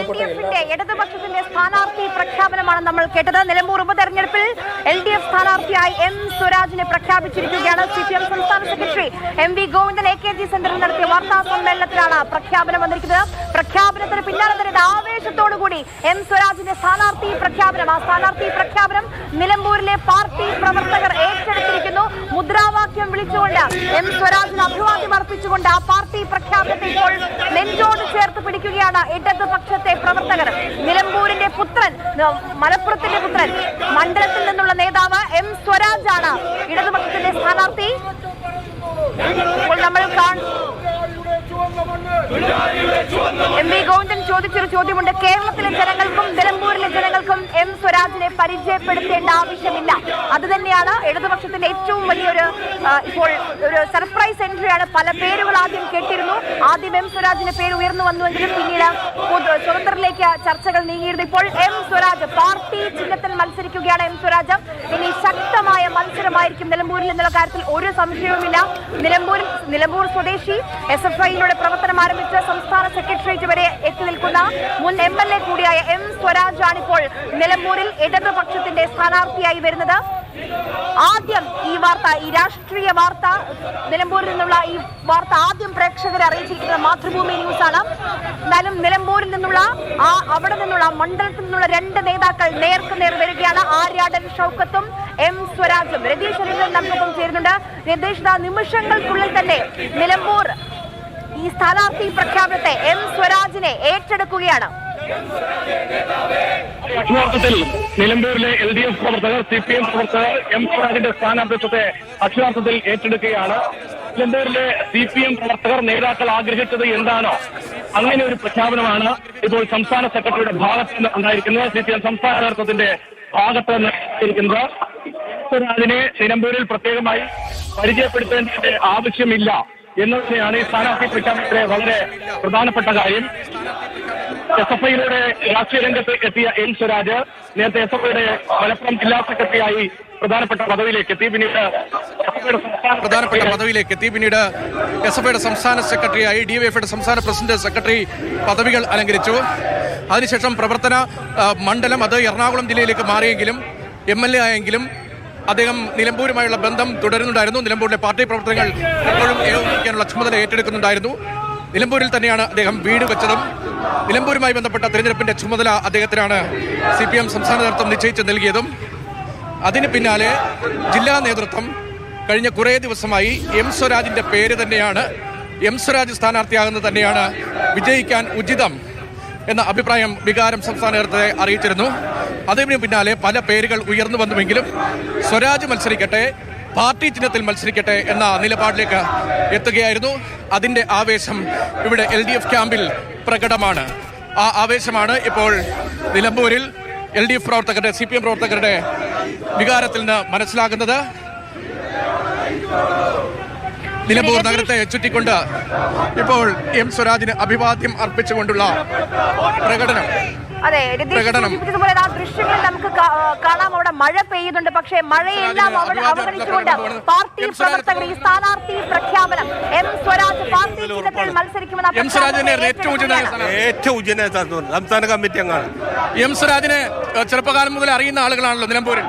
LDF-ന്റെ ഇടതുപക്ഷത്തിന്റെ സ്ഥാനാർത്ഥി പ്രഖ്യാപനമാണ് നമ്മൾ കേട്ടത്. നിലമ്പൂർ ഉപതെരഞ്ഞെടുപ്പിൽ LDF സ്ഥാനാർത്ഥിയായി M സ്വരാജിനെ പ്രഖ്യാപിച്ചിരിക്കുകയാണ്. CPM സംസ്ഥാന സെക്രട്ടറി MV ഗോവിന്ദൻ AKG സെന്ററിൽ നടത്തിയ വാർത്താ സമ്മേളനത്തിലാണ് പ്രഖ്യാപനം വന്നിരിക്കുന്നത്. പ്രഖ്യാപനത്തിന് പിന്നാലെ തന്നെ ആവേശത്തോടുകൂടി M സ്വരാജിന്റെ സ്ഥാനാർത്ഥി പ്രഖ്യാപനം. ആ സ്ഥാനാർത്ഥി പ്രഖ്യാപനം നിലമ്പൂരിലെ പാർട്ടി പ്രവർത്തകർ ഏറ്റെടുത്തിരിക്കുന്നു. മുദ്രാവാക്യം വിളിച്ചുകൊണ്ട് M സ്വരാജിന് അഭിവാദ്യം അർപ്പിച്ചുകൊണ്ട് ആ പാർട്ടി പ്രഖ്യാപനത്തെ ഇപ്പോൾ നെഞ്ചോട് ചേർത്ത് പിടിക്കുകയാണ് ഇടതുപക്ഷത്തെ പ്രവർത്തകർ. നിലമ്പൂരിന്റെ പുത്രൻ, മലപ്പുറത്തിന്റെ പുത്രൻ, മണ്ഡലത്തിൽ നിന്നുള്ള നേതാവ് M സ്വരാജാണ് ഇടതുപക്ഷത്തിന്റെ സ്ഥാനാർത്ഥി. ഇപ്പോൾ നമ്മൾ MV ഗോവിന്ദൻ ചോദിച്ചൊരു ചോദ്യമുണ്ട്. കേരളത്തിലെ ജനങ്ങൾക്കും നിലമ്പൂരിലെ ജനങ്ങൾക്കും M സ്വരാജിനെ പരിചയപ്പെടുത്തേണ്ട ആവശ്യമില്ല. അത് തന്നെയാണ് ഇടതുപക്ഷത്തിന്റെ ഏറ്റവും വലിയൊരു ഇപ്പോൾ ഒരു സർപ്രൈസ് എൻട്രിയാണ്. പല പേരുകൾ ആദ്യം കേട്ടിരുന്നു. ആദ്യം M സ്വരാജിന്റെ പേര് ഉയർന്നു വന്നുവെങ്കിലും പിന്നീട് സ്വതന്ത്രരിലേക്ക് ചർച്ചകൾ നീങ്ങിയിരുന്നു. ഇപ്പോൾ M സ്വരാജ് പാർട്ടി ചിഹ്നത്തിൽ മത്സരിക്കുകയാണ്. M സ്വരാജ് ഇനി ശക്തമായ മത്സരമായിരിക്കും നിലമ്പൂരിൽ എന്നുള്ള കാര്യത്തിൽ ഒരു സംശയവുമില്ല. നിലമ്പൂർ സ്വദേശി SFIയിലൂടെ പ്രവർത്തനം ആരംഭിച്ച സംസ്ഥാന സെക്രട്ടേറിയറ്റ് വരെ എത്തി നിൽക്കുന്ന മുൻ MLA കൂടിയായ M സ്വരാജ് ആണിപ്പോൾ നിലമ്പൂരിൽ ഇടതുപക്ഷത്തിന്റെ സ്ഥാനാർത്ഥിയായി വരുന്നത്. ആദ്യം ഈ രാഷ്ട്രീയ വാർത്ത, നിലമ്പൂരിൽ നിന്നുള്ള ഈ വാർത്ത ആദ്യം പ്രേക്ഷകരെ അറിയിച്ചിരിക്കുന്നത് മാതൃഭൂമി ന്യൂസ് ആണ്. എന്നാലും നിലമ്പൂരിൽ നിന്നുള്ള അവിടെ നിന്നുള്ള മണ്ഡലത്തിൽ നിന്നുള്ള രണ്ട് നേതാക്കൾ നേർക്കുനേർ വരികയാണ്. ആര്യാടൻ ഷൗക്കത്തും M സ്വരാജും. രതീഷ് അരികൻ നമുക്കൊപ്പം ചേരുന്നുണ്ട്. രതീഷ്, നിമിഷങ്ങൾക്കുള്ളിൽ തന്നെ നിലമ്പൂർ ഈ സ്ഥാനാർത്ഥി പ്രഖ്യാപനത്തെ M സ്വരാജിനെ ഏറ്റെടുക്കുകയാണ്. അക്ഷരാർത്ഥത്തിൽ നിലമ്പൂരിലെ LDF പ്രവർത്തകർ, CPM പ്രവർത്തകർ M സ്വരാജിന്റെ സ്ഥാനാർത്ഥിത്വത്തെ അക്ഷരാർത്ഥത്തിൽ ഏറ്റെടുക്കുകയാണ്. നിലമ്പൂരിലെ CPM പ്രവർത്തകർ നേതാക്കൾ ആഗ്രഹിച്ചത് എന്താണോ അങ്ങനെ ഒരു പ്രഖ്യാപനമാണ് ഇപ്പോൾ സംസ്ഥാന സെക്രട്ടറിയുടെ ഭാഗത്ത് നിന്ന് ഉണ്ടായിരിക്കുന്നത്. CPM സംസ്ഥാന നേതൃത്വത്തിന്റെ ഭാഗത്ത് നിന്നിരിക്കുന്നത്. സ്വരാജിനെ നിലമ്പൂരിൽ പ്രത്യേകമായി പരിചയപ്പെടുത്തേണ്ട ആവശ്യമില്ല എന്നതിനെയാണ് ഈ സ്ഥാനാർത്ഥി പ്രഖ്യാപനത്തിലെ വളരെ പ്രധാനപ്പെട്ട കാര്യം. SFIയിലൂടെ രാഷ്ട്രീയ രംഗത്ത് എത്തിയ M സ്വരാജ് നേരത്തെ SFIയുടെ മലപ്പുറം ജില്ലാ സെക്രട്ടറിയായി പ്രധാനപ്പെട്ട പദവിയിലേക്ക് എത്തി. പിന്നീട് SFIയുടെ സംസ്ഥാന സെക്രട്ടറിയായി DYFയുടെ സംസ്ഥാന പ്രസിഡന്റ് സെക്രട്ടറി പദവികൾ അലങ്കരിച്ചു. അതിനുശേഷം പ്രവർത്തന മണ്ഡലം അത് എറണാകുളം ജില്ലയിലേക്ക് മാറിയെങ്കിലും MLA ആയെങ്കിലും അദ്ദേഹം നിലമ്പൂരുമായുള്ള ബന്ധം തുടരുന്നുണ്ടായിരുന്നു. നിലമ്പൂരിലെ പാർട്ടി പ്രവർത്തനങ്ങൾ എപ്പോഴും ഏകോപിപ്പിക്കാനുള്ള ചുമതല ഏറ്റെടുക്കുന്നുണ്ടായിരുന്നു. നിലമ്പൂരിൽ തന്നെയാണ് അദ്ദേഹം വീട് വെച്ചതും. നിലമ്പൂരുമായി ബന്ധപ്പെട്ട തെരഞ്ഞെടുപ്പിന്റെ ചുമതല അദ്ദേഹത്തിനാണ് CPM സംസ്ഥാന നേതൃത്വം നിശ്ചയിച്ച് നൽകിയതും. അതിന് പിന്നാലെ ജില്ലാ നേതൃത്വം കഴിഞ്ഞ കുറേ ദിവസമായി M സ്വരാജിന്റെ പേര് തന്നെയാണ്, M സ്വരാജ് സ്ഥാനാർത്ഥിയാകുന്നത് തന്നെയാണ് വിജയിക്കാൻ ഉചിതം എന്ന അഭിപ്രായം, വികാരം സംസ്ഥാന നേതൃത്വത്തെ അറിയിച്ചിരുന്നു. അതിന് പിന്നാലെ പല പേരുകൾ ഉയർന്നു വന്നുവെങ്കിലും സ്വരാജ് മത്സരിക്കട്ടെ, പാർട്ടി ചിഹ്നത്തിൽ മത്സരിക്കട്ടെ എന്ന നിലപാടിലേക്ക് എത്തുകയായിരുന്നു. അതിന്റെ ആവേശം ഇവിടെ LDF ക്യാമ്പിൽ പ്രകടമാണ്. ആ ആവേശമാണ് ഇപ്പോൾ നിലമ്പൂരിൽ LDF പ്രവർത്തകരുടെ, CPM പ്രവർത്തകരുടെ വികാരത്തിൽ നിന്ന് മനസ്സിലാകുന്നത്. നിലമ്പൂർ നഗരത്തെ ചുറ്റിക്കൊണ്ട് ഇപ്പോൾ M സ്വരാജിന് അഭിവാദ്യം അർപ്പിച്ചുകൊണ്ടുള്ള പ്രകടനം. അതെ, സൂചിപ്പിച്ചതുപോലെ ആ ദൃശ്യങ്ങളിൽ നമുക്ക് കാണാം. അവിടെ മഴ പെയ്യുന്നുണ്ട്. പക്ഷേ മഴയെല്ലാം അവഗണിച്ചുകൊണ്ട് പാർട്ടി പ്രവർത്തകർ ഈ സ്ഥാനാർത്ഥി പ്രഖ്യാപനം M സ്വരാജ് പാർട്ടി ചിഹ്നത്തിൽ മത്സരിക്കുമെന്ന ഏറ്റവും ഉജ്ജന സംസ്ഥാന കമ്മിറ്റി അംഗമാണ്. M സ്വരാജിനെ ചെറുപ്പകാലം മുതൽ അറിയുന്ന ആളുകളാണല്ലോ നിലമ്പൂരിൽ.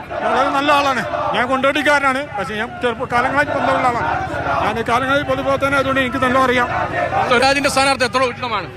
നല്ല ആളാണ്. ഞാൻ കൊണ്ടോട്ടിക്കാരനാണ്. പക്ഷേ ഞാൻ ചെറുപ്പകാലങ്ങളായി ബന്ധമുള്ള ആളാണ്. ഞാൻ കാലങ്ങളിൽ പൊതുപ്രവർത്തനം ആയതുകൊണ്ട് എനിക്ക് നല്ല അറിയാം. സ്വരാജിന്റെ സ്ഥാനാർത്ഥി എത്ര ഉചിതമാണ്?